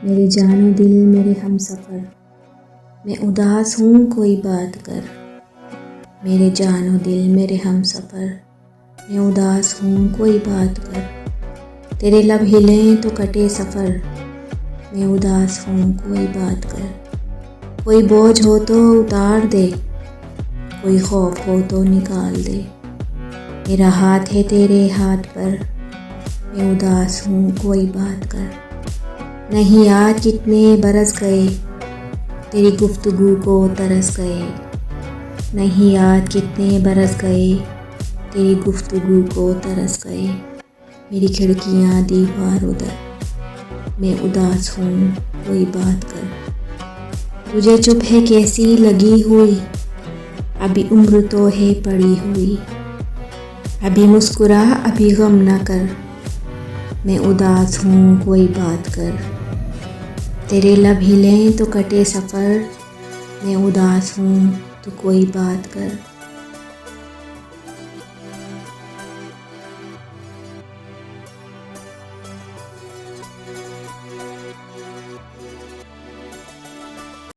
मेरे जानो दिल मेरे हम सफ़र, मैं उदास हूँ कोई बात कर। मेरे जानो दिल मेरे हम सफ़र, मैं उदास हूँ कोई बात कर। तेरे लब हिलें तो कटे सफ़र, मैं उदास हूँ कोई बात कर। कोई बोझ हो तो उतार दे, कोई खौफ हो तो निकाल दे। मेरा हाथ है तेरे हाथ पर, मैं उदास हूँ कोई बात कर। नहीं याद कितने बरस गए, तेरी गुफ्तगू को तरस गए। नहीं याद कितने बरस गए, तेरी गुफ्तगू को तरस गए। मेरी खिड़कियाँ दीवार उधर, मैं उदास हूँ कोई बात कर। तुझे चुप है कैसी लगी हुई, अभी उम्र तो है पड़ी हुई। अभी मुस्कुरा अभी गम न कर, मैं उदास हूँ कोई बात कर। तेरे लब हिलें तो कटे सफ़र, मैं उदास हूँ तो कोई बात कर।